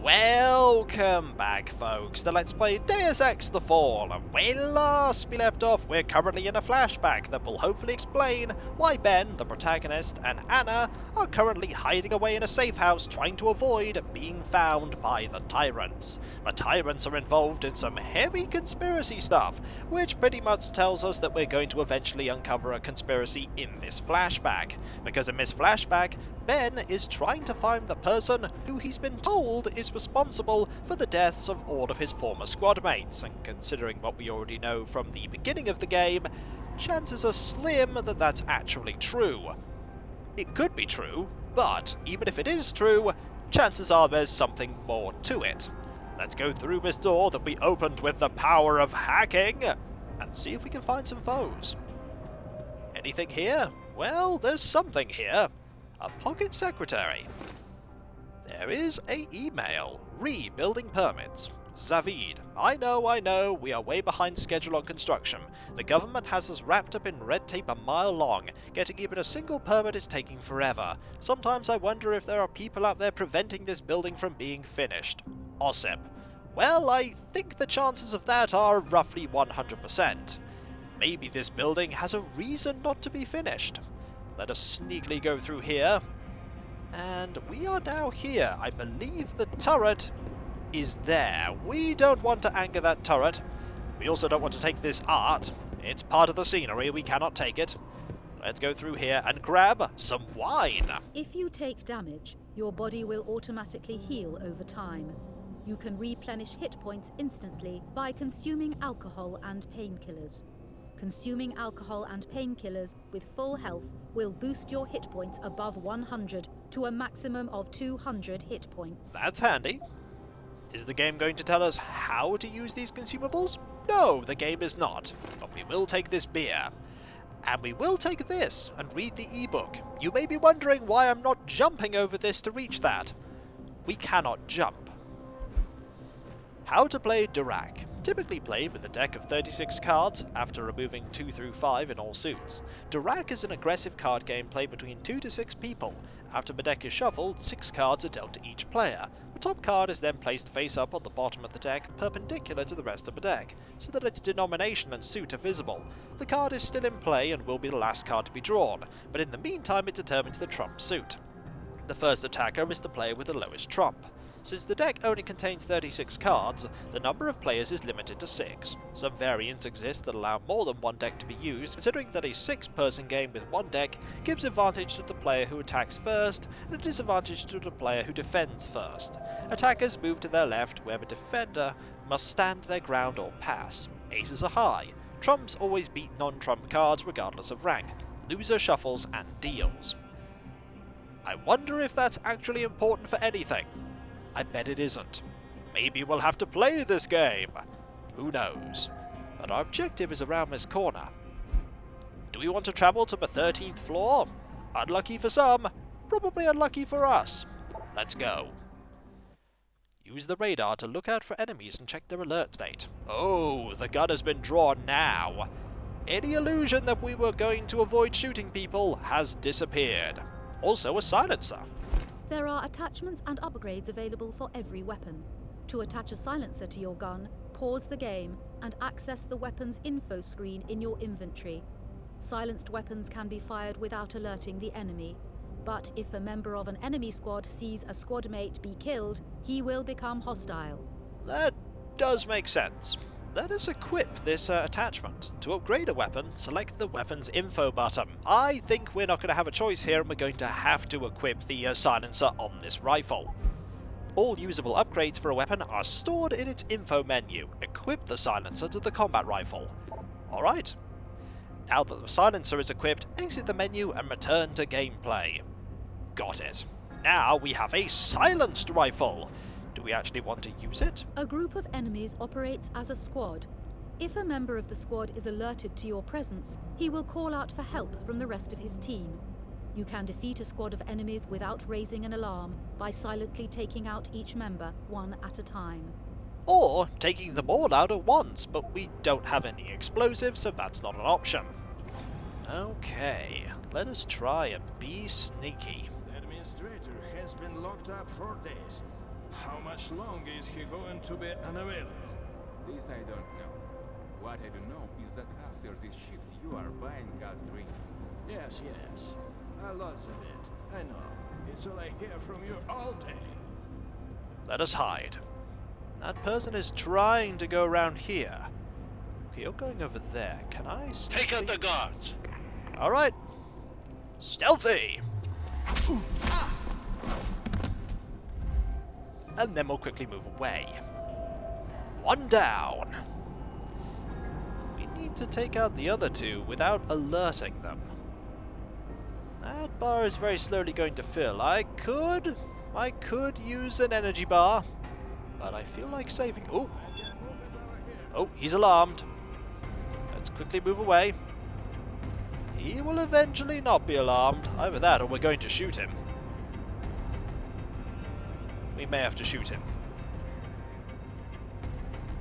Welcome back, folks, to Let's Play Deus Ex The Fall. When last we left off, we're currently in a flashback that will hopefully explain why Ben, the protagonist, and Anna are currently hiding away in a safe house trying to avoid being found by the tyrants. The tyrants are involved in some heavy conspiracy stuff, which pretty much tells us that we're going to eventually uncover a conspiracy in this flashback. Because in this flashback, Ben is trying to find the person who he's been told is responsible for the deaths of all of his former squad mates, and considering what we already know from the beginning of the game, chances are slim that that's actually true. It could be true, but even if it is true, chances are there's something more to it. Let's go through this door that we opened with the power of hacking, and see if we can find some foes. Anything here? Well, there's something here. A pocket secretary. There is a email. Rebuilding permits. Zavid. I know, we are way behind schedule on construction. The government has us wrapped up in red tape a mile long. Getting even a single permit is taking forever. Sometimes I wonder if there are people out there preventing this building from being finished. Ossip. Well, I think the chances of that are roughly 100%. Maybe this building has a reason not to be finished. Let us sneakily go through here. And we are now here. I believe the turret is there. We don't want to anger that turret. We also don't want to take this art. It's part of the scenery. We cannot take it. Let's go through here and grab some wine. If you take damage, your body will automatically heal over time. You can replenish hit points instantly by consuming alcohol and painkillers. Consuming alcohol and painkillers with full health will boost your hit points above 100 to a maximum of 200 hit points. That's handy. Is the game going to tell us how to use these consumables? No, the game is not. But we will take this beer. And we will take this and read the ebook. You may be wondering why I'm not jumping over this to reach that. We cannot jump. How to play Dirac. Typically played with a deck of 36 cards, after removing 2 through 5 in all suits. Dirac is an aggressive card game played between 2 to 6 people. After the deck is shuffled, 6 cards are dealt to each player. The top card is then placed face up on the bottom of the deck, perpendicular to the rest of the deck, so that its denomination and suit are visible. The card is still in play and will be the last card to be drawn, but in the meantime it determines the trump suit. The first attacker is the player with the lowest trump. Since the deck only contains 36 cards, the number of players is limited to 6. Some variants exist that allow more than one deck to be used, considering that a 6-person game with one deck gives advantage to the player who attacks first, and a disadvantage to the player who defends first. Attackers move to their left, where the defender must stand their ground or pass. Aces are high. Trumps always beat non-trump cards regardless of rank. Loser shuffles and deals. I wonder if that's actually important for anything. I bet it isn't. Maybe we'll have to play this game. Who knows? But our objective is around this corner. Do we want to travel to the 13th floor? Unlucky for some, probably unlucky for us. Let's go. Use the radar to look out for enemies and check their alert state. Oh, the gun has been drawn now. Any illusion that we were going to avoid shooting people has disappeared. Also a silencer. There are attachments and upgrades available for every weapon. To attach a silencer to your gun, pause the game and access the weapon's info screen in your inventory. Silenced weapons can be fired without alerting the enemy, but if a member of an enemy squad sees a squad mate be killed, he will become hostile. That does make sense. Let us equip this attachment. To upgrade a weapon, select the weapon's info button. I think we're not going to have a choice here, and we're going to have to equip the silencer on this rifle. All usable upgrades for a weapon are stored in its info menu. Equip the silencer to the combat rifle. Alright. Now that the silencer is equipped, exit the menu and return to gameplay. Got it. Now we have a silenced rifle. Do we actually want to use it? A group of enemies operates as a squad. If a member of the squad is alerted to your presence, he will call out for help from the rest of his team. You can defeat a squad of enemies without raising an alarm by silently taking out each member one at a time. Or taking them all out at once, but we don't have any explosives, so that's not an option. Okay, let us try and be sneaky. The administrator has been locked up for days. How much longer is he going to be unavailable? This I don't know. What I do know is that after this shift you are buying us drinks. Yes, yes. Lots of it. I know. It's all I hear from you all day. Let us hide. That person is trying to go around here. Okay, you're going over there. Can I Take out the guards. Alright. Stealthy! And then we'll quickly move away. One down. We need to take out the other two without alerting them. That bar is very slowly going to fill. I could use an energy bar, but I feel like saving. Oh! Oh, he's alarmed. Let's quickly move away. He will eventually not be alarmed. Either that or we're going to shoot him. We may have to shoot him.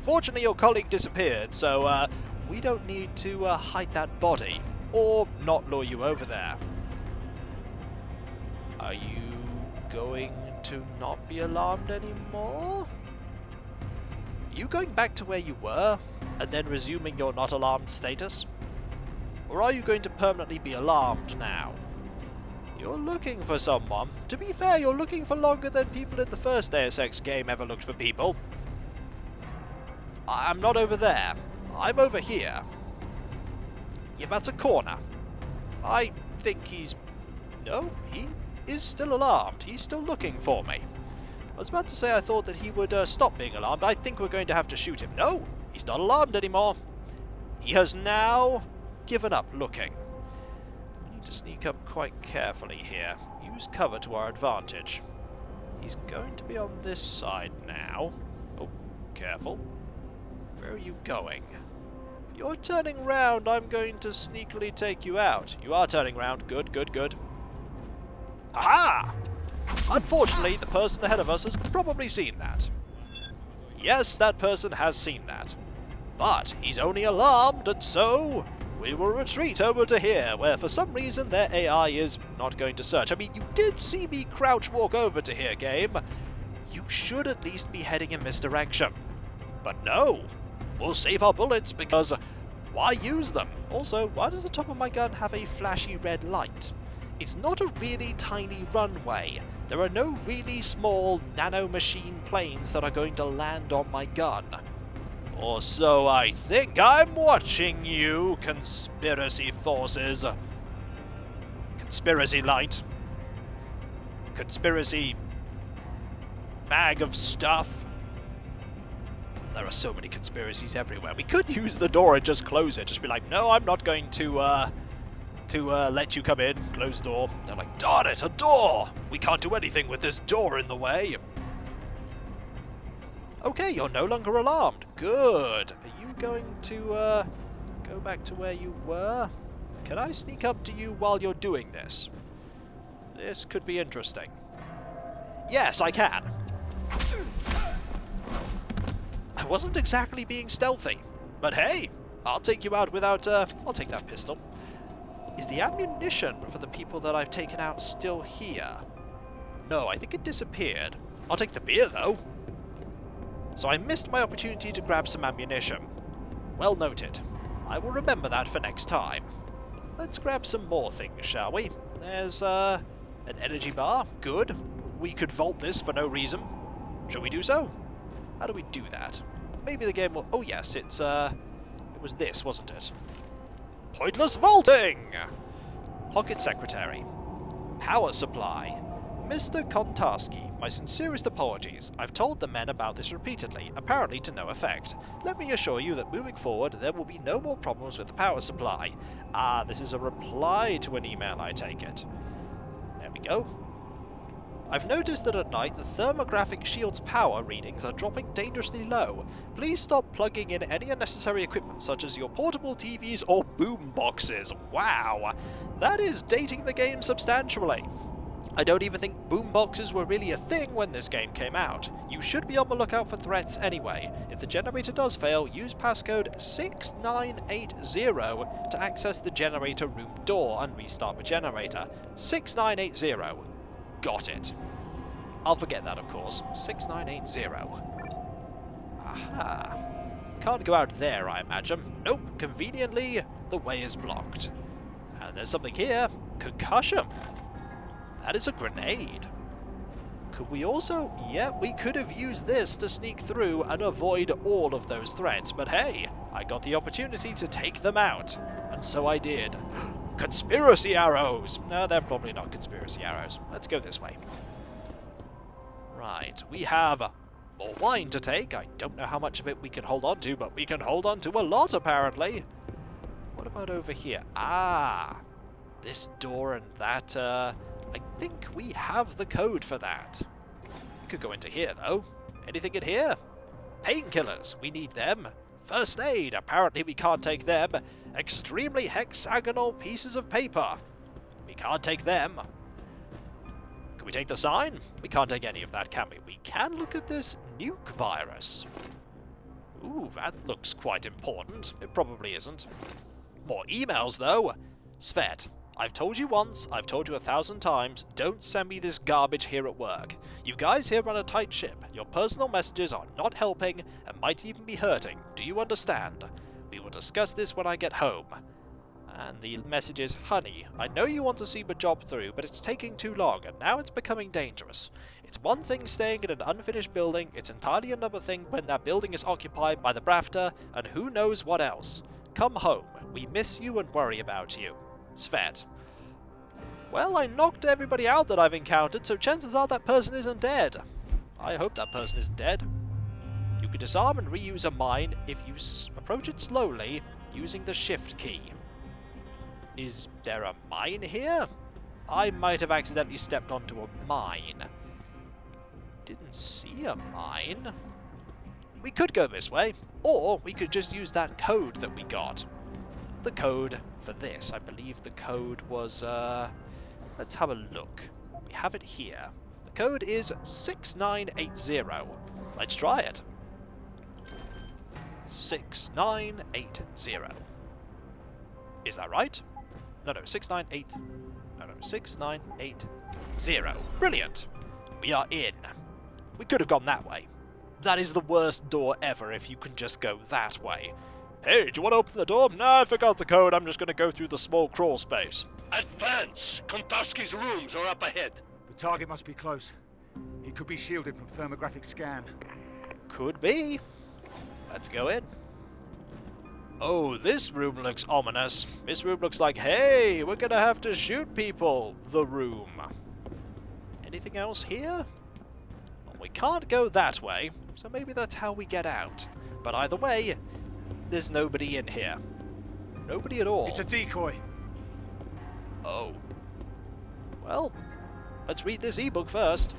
Fortunately, your colleague disappeared, so we don't need to hide that body, or not lure you over there. Are you going to not be alarmed anymore? Are you going back to where you were, and then resuming your not alarmed status? Or are you going to permanently be alarmed now? You're looking for someone. To be fair, you're looking for longer than people in the first Deus Ex game ever looked for people. I'm not over there. I'm over here. Yeah, that's a corner. I think he's... No, he is still alarmed. He's still looking for me. I was about to say I thought that he would stop being alarmed. I think we're going to have to shoot him. No, he's not alarmed anymore. He has now given up looking. We need to sneak up quite carefully here. Use cover to our advantage. He's going to be on this side now. Oh, careful. Where are you going? If you're turning round, I'm going to sneakily take you out. You are turning round. Good, good, good. Aha! Unfortunately, the person ahead of us has probably seen that. Yes, that person has seen that. But he's only alarmed, and so we will retreat over to here, where for some reason their AI is not going to search. I mean, you did see me crouch walk over to here, game. You should at least be heading in this direction. But no, we'll save our bullets because why use them? Also, why does the top of my gun have a flashy red light? It's not a really tiny runway. There are no really small nanomachine planes that are going to land on my gun. Or so I think. I'm watching you, conspiracy forces. Conspiracy light. Conspiracy bag of stuff. There are so many conspiracies everywhere. We could use the door and just close it. Just be like, no, I'm not going to let you come in. Close the door. They're like, darn it, a door! We can't do anything with this door in the way. Okay, you're no longer alarmed. Good. Are you going to go back to where you were? Can I sneak up to you while you're doing this? This could be interesting. Yes, I can. I wasn't exactly being stealthy, but hey, I'll take you out without, I'll take that pistol. Is the ammunition for the people that I've taken out still here? No, I think it disappeared. I'll take the beer, though. So I missed my opportunity to grab some ammunition. Well noted. I will remember that for next time. Let's grab some more things, shall we? There's, an energy bar. Good. We could vault this for no reason. Shall we do so? How do we do that? Maybe the game will... Oh yes, it was this, wasn't it? Pointless vaulting! Pocket Secretary. Power supply. Mr. Kontarski, my sincerest apologies. I've told the men about this repeatedly, apparently to no effect. Let me assure you that moving forward, there will be no more problems with the power supply. Ah, this is a reply to an email, I take it. There we go. I've noticed that at night the thermographic shield's power readings are dropping dangerously low. Please stop plugging in any unnecessary equipment such as your portable TVs or boom boxes. Wow, that is dating the game substantially. I don't even think boom boxes were really a thing when this game came out. You should be on the lookout for threats anyway. If the generator does fail, use passcode 6980 to access the generator room door and restart the generator. 6980. Got it. I'll forget that, of course. 6980. Aha. Can't go out there, I imagine. Nope, conveniently, the way is blocked. And there's something here. Concussion. That is a grenade. Could we also... Yeah, we could have used this to sneak through and avoid all of those threats, but hey, I got the opportunity to take them out. And so I did. Conspiracy arrows! No, they're probably not conspiracy arrows. Let's go this way. Right, we have more wine to take. I don't know how much of it we can hold on to, but we can hold on to a lot, apparently. What about over here? Ah, this door and that, I think we have the code for that. We could go into here, though. Anything in here? Painkillers, we need them. First aid, apparently we can't take them. Extremely hexagonal pieces of paper. We can't take them. Can we take the sign? We can't take any of that, can we? We can look at this nuke virus. Ooh, that looks quite important. It probably isn't. More emails, though. Svet, I've told you once, I've told you 1,000 times, don't send me this garbage here at work. You guys here run a tight ship. Your personal messages are not helping and might even be hurting. Do you understand? We will discuss this when I get home. And the message is, honey, I know you want to see the job through, but it's taking too long, and now it's becoming dangerous. It's one thing staying in an unfinished building, it's entirely another thing when that building is occupied by the Brafter, and who knows what else. Come home. We miss you and worry about you. Svet. Well, I knocked everybody out that I've encountered, so chances are that person isn't dead. I hope that person isn't dead. You can disarm and reuse a mine if you approach it slowly using the shift key. Is there a mine here? I might have accidentally stepped onto a mine. Didn't see a mine. We could go this way, or we could just use that code that we got. The code for this, I believe the code was, let's have a look. We have it here. The code is 6980. Let's try it. 6980. Is that right? No, 698. No, 6980. Brilliant. We are in. We could have gone that way. That is the worst door ever if you can just go that way. Hey, do you want to open the door? Nah, I forgot the code. I'm just going to go through the small crawl space. Advance! Kikoskia's rooms are up ahead. The target must be close. He could be shielded from thermographic scan. Could be. Let's go in. Oh, this room looks ominous. This room looks like, hey, we're gonna have to shoot people. The room. Anything else here? Well, we can't go that way, so maybe that's how we get out. But either way, there's nobody in here. Nobody at all. It's a decoy. Oh. Well, let's read this ebook first.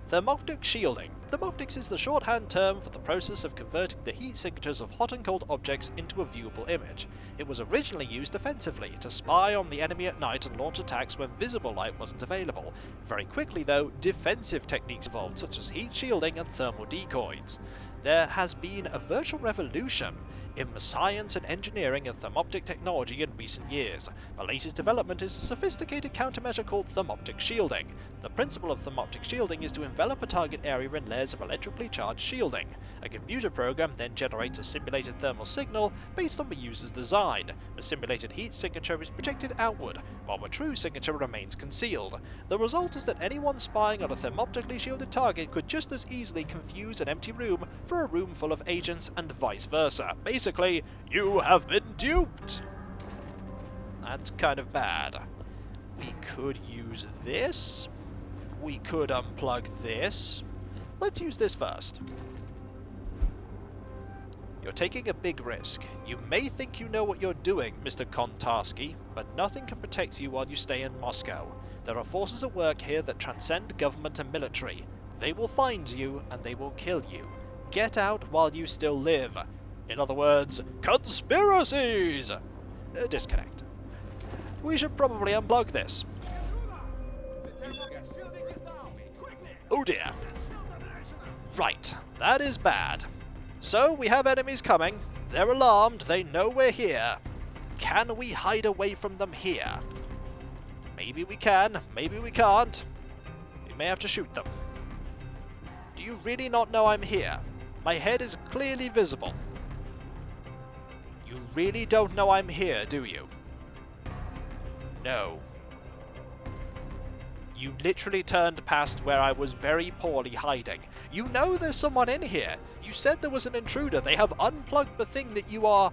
Thermoptic shielding. Thermoptics is the shorthand term for the process of converting the heat signatures of hot and cold objects into a viewable image. It was originally used offensively, to spy on the enemy at night and launch attacks when visible light wasn't available. Very quickly, though, defensive techniques evolved, such as heat shielding and thermal decoys. There has been a virtual revolution in the science and engineering of thermoptic technology in recent years. The latest development is a sophisticated countermeasure called thermoptic shielding. The principle of thermoptic shielding is to envelop a target area in layers of electrically charged shielding. A computer program then generates a simulated thermal signal based on the user's design. The simulated heat signature is projected outward, while the true signature remains concealed. The result is that anyone spying on a thermoptically shielded target could just as easily confuse an empty room for a room full of agents and vice versa. Basically, you have been duped! That's kind of bad. We could use this. We could unplug this. Let's use this first. You're taking a big risk. You may think you know what you're doing, Mr. Kontarski, but nothing can protect you while you stay in Moscow. There are forces at work here that transcend government and military. They will find you, and they will kill you. Get out while you still live. In other words, conspiracies! Disconnect. We should probably unplug this. Oh dear. Right, that is bad. So, we have enemies coming. They're alarmed, they know we're here. Can we hide away from them here? Maybe we can, maybe we can't. We may have to shoot them. Do you really not know I'm here? My head is clearly visible. You really don't know I'm here, do you? No. You literally turned past where I was very poorly hiding. You know there's someone in here. You said there was an intruder. They have unplugged the thing that you are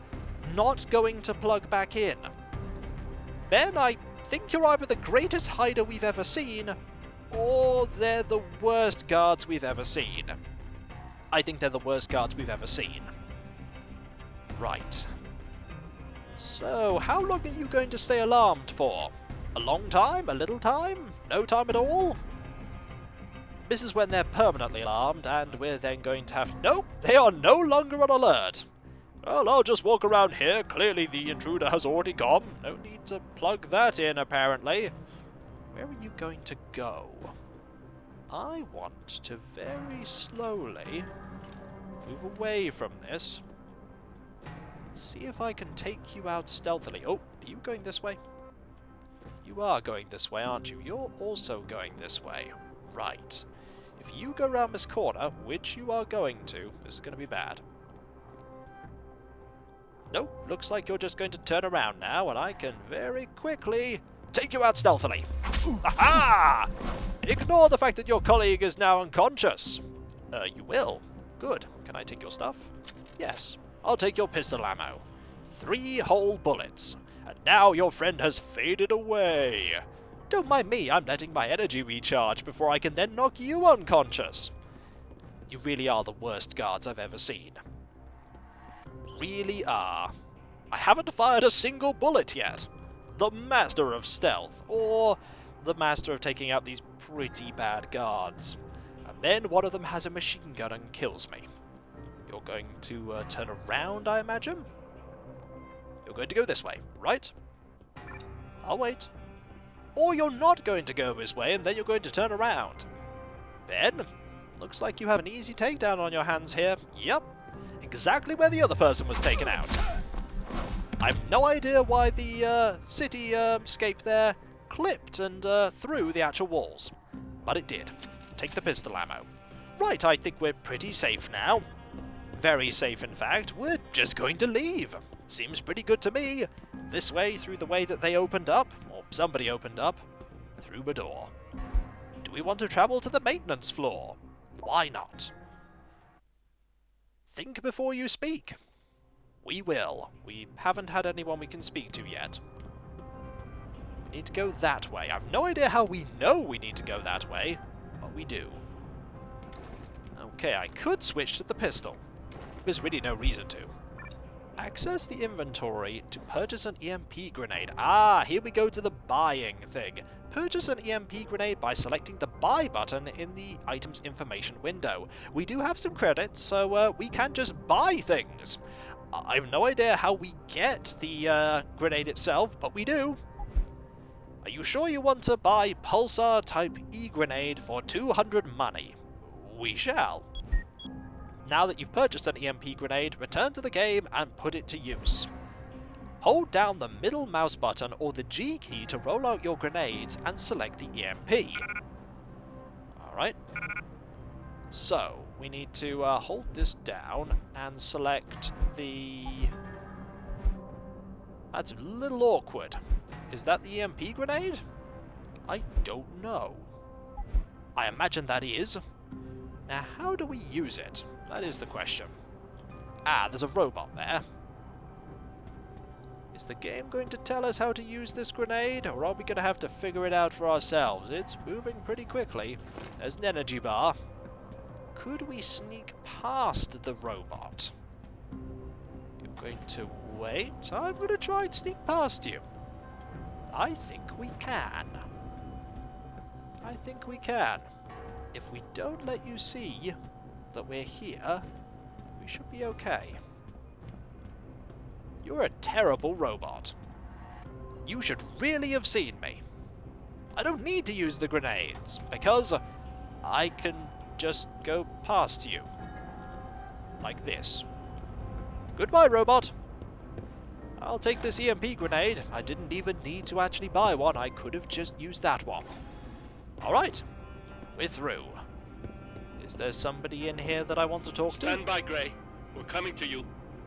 not going to plug back in. Ben, I think you're either the greatest hider we've ever seen, or they're the worst guards we've ever seen. I think they're the worst guards we've ever seen. Right. So, how long are you going to stay alarmed for? A long time? A little time? No time at all? This is when they're permanently alarmed, and we're then going to have... Nope! They are no longer on alert! Well, I'll just walk around here. Clearly the intruder has already gone. No need to plug that in, apparently. Where are you going to go? I want to very slowly move away from this and see if I can take you out stealthily. Oh, are you going this way? You are going this way, aren't you? You're also going this way. Right. If you go around this corner, which you are going to, this is going to be bad. Nope, looks like you're just going to turn around now, and I can very quickly take you out stealthily. Aha! Ignore the fact that your colleague is now unconscious. You will. Good. Can I take your stuff? Yes. I'll take your pistol ammo. 3 whole bullets. And now your friend has faded away. Don't mind me, I'm letting my energy recharge before I can then knock you unconscious. You really are the worst guards I've ever seen. Really are. I haven't fired a single bullet yet. The master of stealth, or the master of taking out these pretty bad guards. And then one of them has a machine gun and kills me. You're going to turn around, I imagine? You're going to go this way, right? I'll wait. Or you're not going to go this way, and then you're going to turn around. Ben, looks like you have an easy takedown on your hands here. Yep, exactly where the other person was taken out. I've no idea why the cityscape there clipped and through the actual walls. But it did. Take the pistol ammo. Right, I think we're pretty safe now. Very safe, in fact. We're just going to leave. Seems pretty good to me. This way, through the way that they opened up, or somebody opened up, through a door. Do we want to travel to the maintenance floor? Why not? Think before you speak. We will. We haven't had anyone we can speak to yet. We need to go that way. I've no idea how we know we need to go that way, but we do. Okay, I could switch to the pistol. There's really no reason to. Access the inventory to purchase an EMP grenade. Ah, here we go to the buying thing. Purchase an EMP grenade by selecting the buy button in the item's information window. We do have some credits, so we can just buy things. I have no idea how we get the grenade itself, but we do. Are you sure you want to buy Pulsar type E-grenade for 200 money? We shall. Now that you've purchased an EMP grenade, return to the game and put it to use. Hold down the middle mouse button or the G key to roll out your grenades and select the EMP. Alright. So, we need to hold this down and select the... That's a little awkward. Is that the EMP grenade? I don't know. I imagine that is. Now, how do we use it? That is the question. Ah, there's a robot there. Is the game going to tell us how to use this grenade, or are we going to have to figure it out for ourselves? It's moving pretty quickly. There's an energy bar. Could we sneak past the robot? You're going to wait? I'm going to try and sneak past you. I think we can. I think we can. If we don't let you see that we're here, we should be okay. You're a terrible robot. You should really have seen me. I don't need to use the grenades, because I can just go past you. Like this. Goodbye, robot. I'll take this EMP grenade. I didn't even need to actually buy one. I could have just used that one. Alright. We're through. Is there somebody in here that I want to talk to? Stand by, Gray. We're coming to you.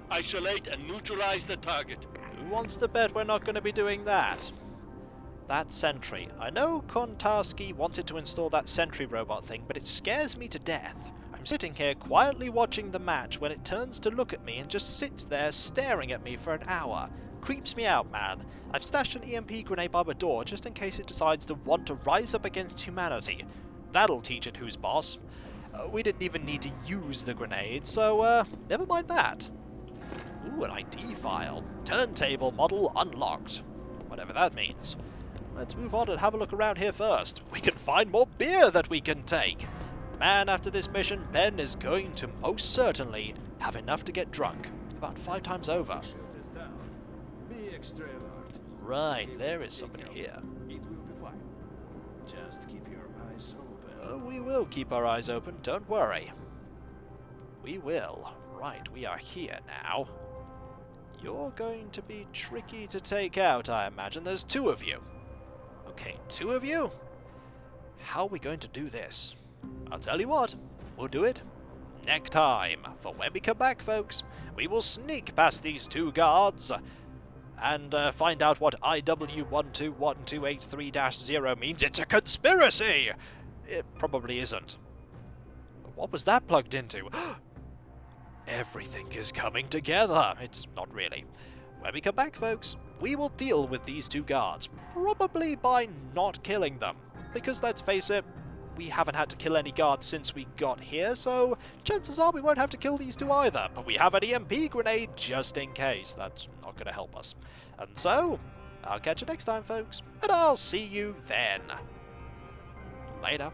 Isolate and neutralize the target. Who wants to bet we're not going to be doing that? That sentry. I know Kontarski wanted to install that sentry robot thing, but it scares me to death. I'm sitting here quietly watching the match when it turns to look at me and just sits there staring at me for an hour. Creeps me out, man. I've stashed an EMP grenade by the door just in case it decides to want to rise up against humanity. That'll teach it who's boss. We didn't even need to use the grenade, so never mind that. Ooh, an ID file. Turntable model unlocked. Whatever that means. Let's move on and have a look around here first. We can find more beer that we can take. Man, after this mission, Ben is going to most certainly have enough to get drunk. About 5 times over. Shield is down. Be extra alert. Right, there is somebody here. It will be fine. Just keep your eyes open. Oh, we will keep our eyes open, don't worry. We will. Right, we are here now. You're going to be tricky to take out, I imagine. There's 2 of you. Okay, 2 of you? How are we going to do this? I'll tell you what, we'll do it next time. For when we come back, folks, we will sneak past these 2 guards and find out what IW121283-0 means. It's a conspiracy! It probably isn't. What was that plugged into? Everything is coming together. It's not really. When we come back, folks, we will deal with these 2 guards. Probably by not killing them. Because let's face it, we haven't had to kill any guards since we got here, so chances are we won't have to kill these 2 either. But we have an EMP grenade just in case. That's not going to help us. And so, I'll catch you next time, folks. And I'll see you then. Later.